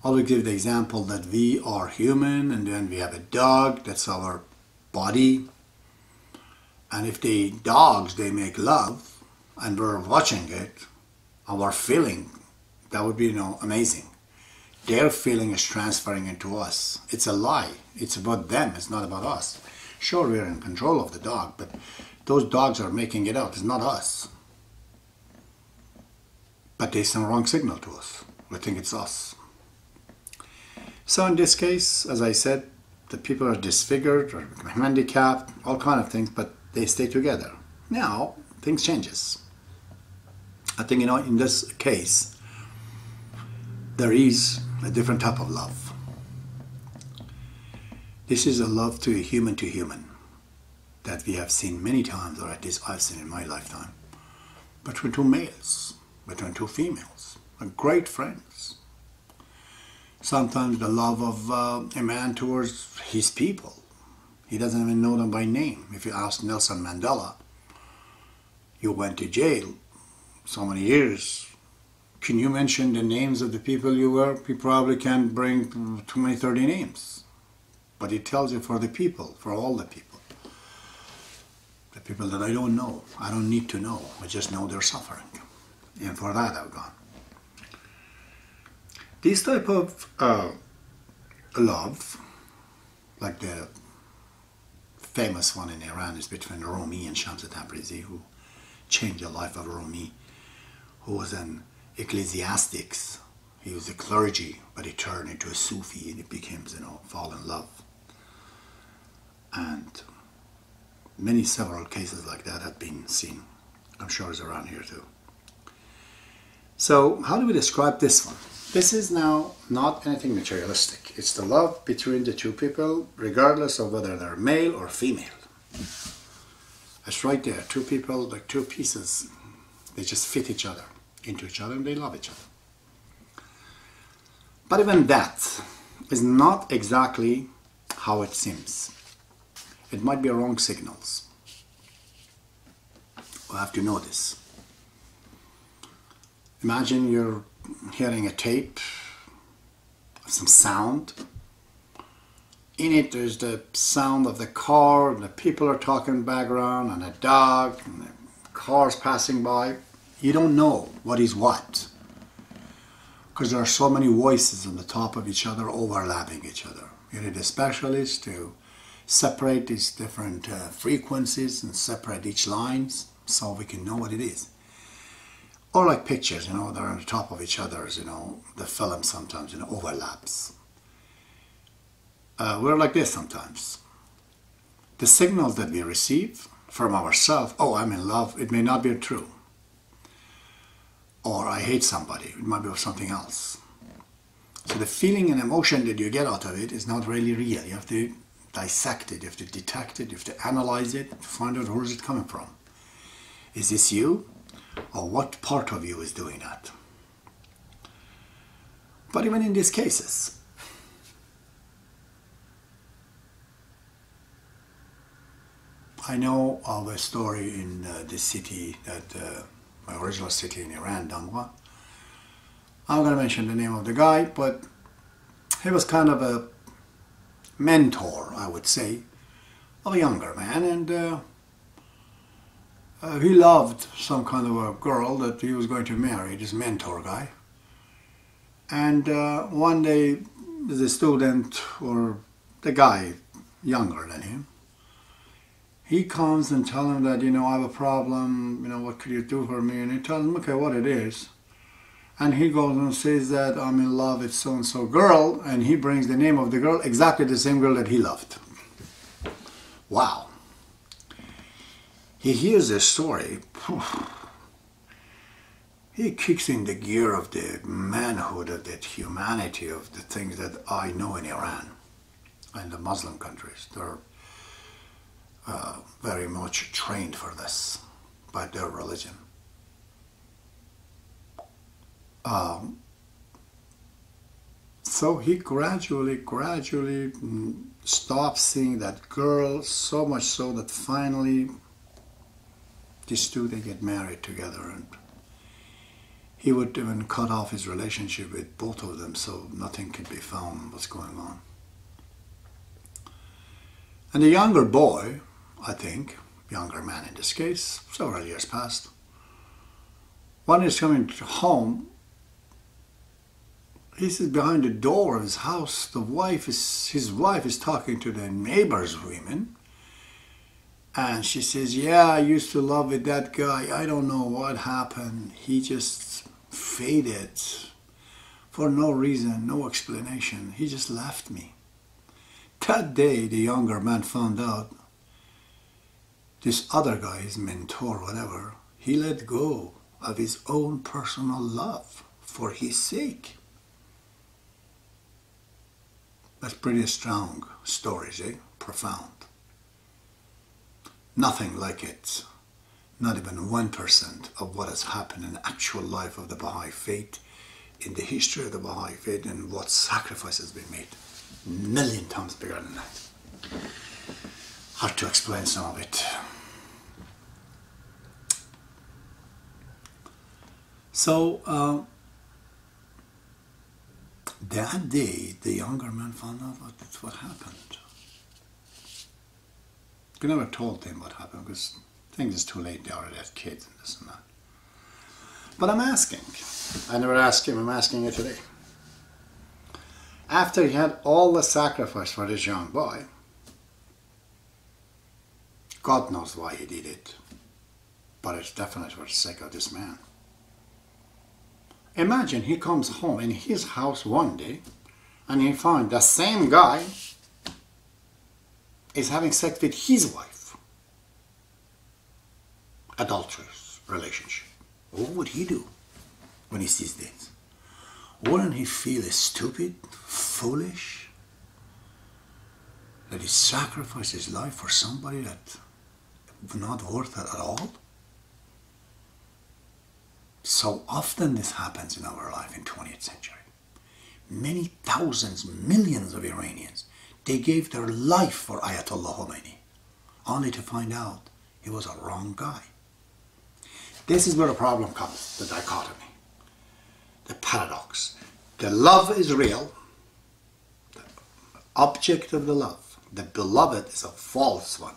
always give the example that we are human and then we have a dog, that's our body. And if the dogs, they make love and we're watching it and we're feeling, that would be, amazing. Their feeling is transferring into us. It's a lie. It's about them. It's not about us. Sure, we're in control of the dog, but those dogs are making it out. It's not us. But they send a wrong signal to us. We think it's us. So in this case, as I said, the people are disfigured or handicapped, all kind of things, but they stay together. Now, things changes. I think, in this case, there is a different type of love. This is a love to human that we have seen many times, or at least I've seen in my lifetime, between two males, between two females, great friends. Sometimes the love of a man towards his people. He doesn't even know them by name. If you ask Nelson Mandela, you went to jail so many years. Can you mention the names of the people you were? He probably can't bring 20, 30 names. But he tells you for the people, for all the people. The people that I don't know, I don't need to know. I just know they're suffering. And for that I've gone. This type of love, like the famous one in Iran, is between Rumi and Shams Tabrizi, who changed the life of Rumi, who was an ecclesiastic. He was a clergy, but he turned into a Sufi and he became, fall in love. And several cases like that have been seen. I'm sure it's around here too. So how do we describe this one? This is now not anything materialistic. It's the love between the two people, regardless of whether they're male or female. It's right there. Two people, like two pieces, they just fit into each other, and they love each other. But even that is not exactly how it seems. It might be wrong signals. We have to know this. Imagine you're hearing a tape of some sound. In it there's the sound of the car, and the people are talking in the background, and a dog, and the cars passing by. You don't know what is what, because there are so many voices on the top of each other, overlapping each other. You need a specialist to separate these different frequencies and separate each lines so we can know what it is. Or like pictures, they're on the top of each other, the film sometimes, overlaps. We're like this sometimes. The signals that we receive from ourselves, oh, I'm in love, it may not be true. Or I hate somebody, it might be something else. So the feeling and emotion that you get out of it is not really real. You have to dissect it, you have to detect it, you have to analyze it, to find out where is it coming from. Is this you? Or what part of you is doing that? But even in these cases, I know of a story in this city, my original city in Iran, Damwa. I'm going to mention the name of the guy, but he was kind of a mentor, I would say, of a younger man, and he loved some kind of a girl that he was going to marry, this mentor guy. And one day, the student, or the guy younger than him, he comes and tells him that, I have a problem, what could you do for me? And he tells him, okay, what it is. And he goes and says that I'm in love with so-and-so girl, and he brings the name of the girl, exactly the same girl that he loved. Wow. He hears this story, he kicks in the gear of the manhood, of that humanity, of the things that I know in Iran and the Muslim countries. They're very much trained for this by their religion. So he gradually stops seeing that girl, so much so that finally these two, they get married together, and he would even cut off his relationship with both of them so nothing could be found what's going on. And the younger boy, I think, younger man in this case, several years past, when he's coming home, he sees behind the door of his house, his wife is talking to the neighbor's women. And she says, yeah, I used to love with that guy. I don't know what happened. He just faded for no reason, no explanation. He just left me. That day, the younger man found out this other guy, his mentor, whatever, he let go of his own personal love for his sake. That's pretty strong stories, eh? Profound. Nothing like it, not even 1% of what has happened in the actual life of the Baha'i faith, in the history of the Baha'i faith, and what sacrifices have been made. A million times bigger than that. Hard to explain some of it. So, that day, the younger man found out what happened. We never told him what happened because I think it's too late. They already had kids and this and that. But I'm asking. I never asked him. I'm asking you today. After he had all the sacrifice for this young boy, God knows why he did it. But it's definitely for the sake of this man. Imagine he comes home in his house one day and he finds the same guy is having sex with his wife. Adulterous relationship. What would he do when he sees this? Wouldn't he feel stupid, foolish, that he sacrificed his life for somebody that's not worth it at all? So often this happens in our life in 20th century. Many thousands, millions of Iranians, they gave their life for Ayatollah Khomeini, only to find out he was a wrong guy. This is where the problem comes, the dichotomy, the paradox. The love is real, the object of the love, the beloved, is a false one.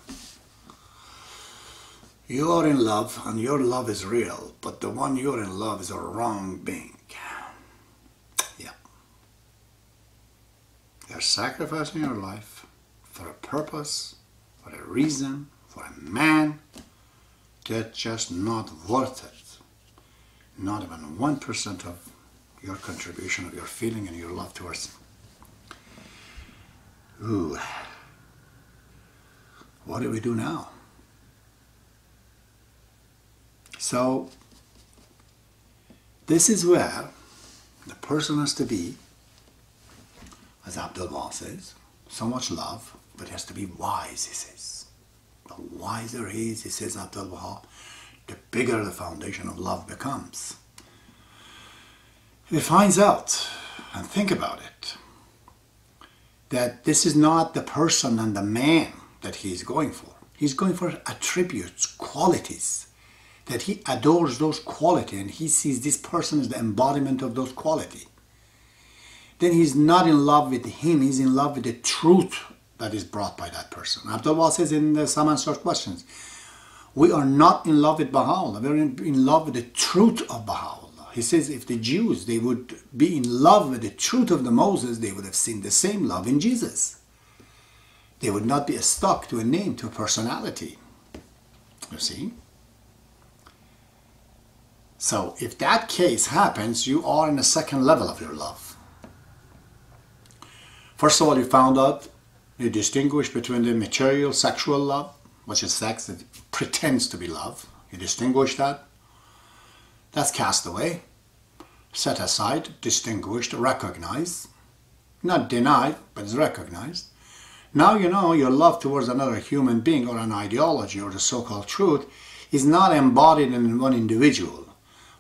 You are in love and your love is real, but the one you're in love is a wrong being. Yeah. You're sacrificing your life for a purpose, for a reason, for a man that's just not worth it. Not even 1% of your contribution, of your feeling and your love towards him. Ooh. What do we do now? So, this is where the person has to be, as Abdul-Baha says, so much love, but he has to be wise, he says. The wiser he is, he says Abdul-Baha, the bigger the foundation of love becomes. If he finds out, and think about it, that this is not the person and the man that he's going for. He's going for attributes, qualities, that he adores those qualities and he sees this person as the embodiment of those qualities. Then he's not in love with him, he's in love with the truth that is brought by that person. Abdul-Baha says in the Some Answered Questions, we are not in love with Baha'u'llah, we're in love with the truth of Baha'u'llah. He says if the Jews, they would be in love with the truth of the Moses, they would have seen the same love in Jesus. They would not be stuck to a name, to a personality. You see? So if that case happens, you are in the second level of your love. First of all, you found out, you distinguish between the material sexual love, which is sex that pretends to be love. You distinguish that. That's cast away, set aside, distinguished, recognized. Not denied, but it's recognized. Now you know your love towards another human being or an ideology or the so-called truth is not embodied in one individual,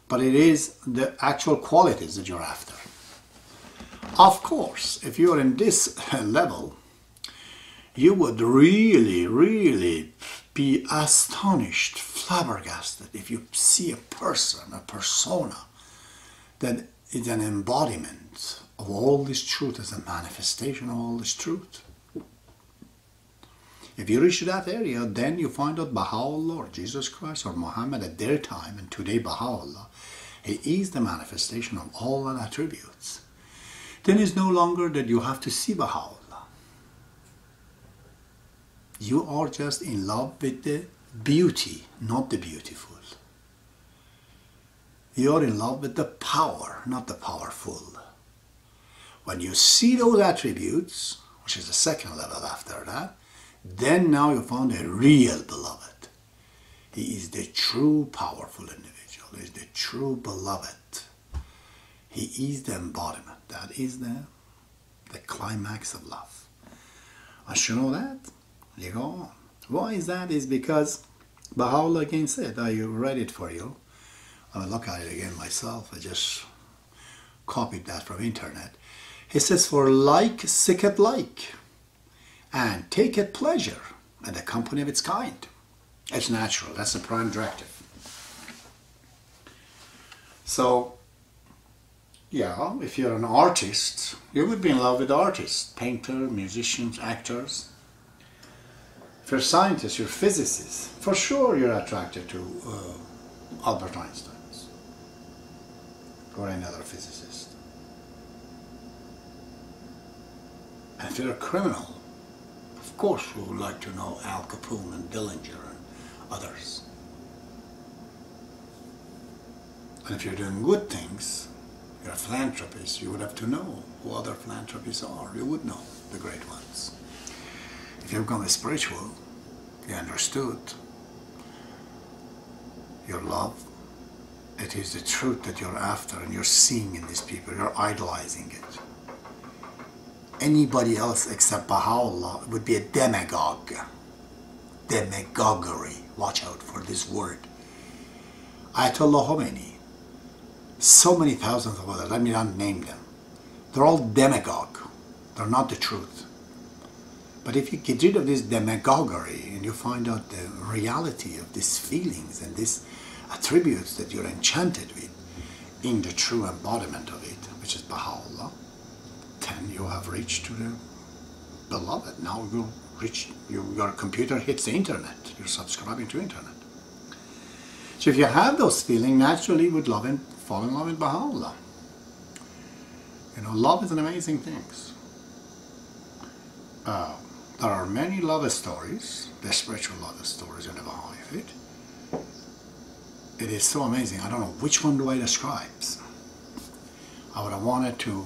but it is the actual qualities that you're after. Of course, if you're in this level, you would really, really be astonished, flabbergasted if you see a person, a persona, that is an embodiment of all this truth, as a manifestation of all this truth. If you reach that area, then you find out Baha'ullah or Jesus Christ or Muhammad at their time, and today Baha'ullah, he is the manifestation of all the attributes. Then it's no longer that you have to see Baha'ullah. You are just in love with the beauty, not the beautiful. You are in love with the power, not the powerful. When you see those attributes, which is the second level after that, then now you found a real beloved. He is the true powerful individual. He is the true beloved. He is the embodiment. That is the climax of love. Once you know that, you go on. Why is that? Is because Baha'u'llah again said, I read it for you. I look at it again myself. I just copied that from internet. He says, for like seeketh like, and taketh pleasure in the company of its kind. It's natural. That's the prime directive. So, yeah, if you're an artist, you would be in love with artists, painters, musicians, actors. If you're a scientist, you're a physicist, for sure you're attracted to Albert Einstein or any other physicist. And if you're a criminal, of course you would like to know Al Capone and Dillinger and others. And if you're doing good things, you're a philanthropist, you would have to know who other philanthropists are. You would know the great ones. If you become spiritual, you understood your love. It is the truth that you're after, and you're seeing in these people, you're idolizing it. Anybody else except Baha'u'llah would be a demagogue. Demagoguery. Watch out for this word. Ayatollah Khomeini. So many thousands of others, let me not name them. They're all demagogue. They're not the truth. But if you get rid of this demagoguery and you find out the reality of these feelings and these attributes that you're enchanted with in the true embodiment of it, which is Baha'u'llah, then you have reached to the beloved. Now your computer hits the internet. You're subscribing to internet. So if you have those feelings, naturally you would fall in love with Baha'u'llah. You know, love is an amazing thing. There are many love stories, the spiritual love stories in the Baha'i faith. It is so amazing. I don't know which one do I describe. I would have wanted to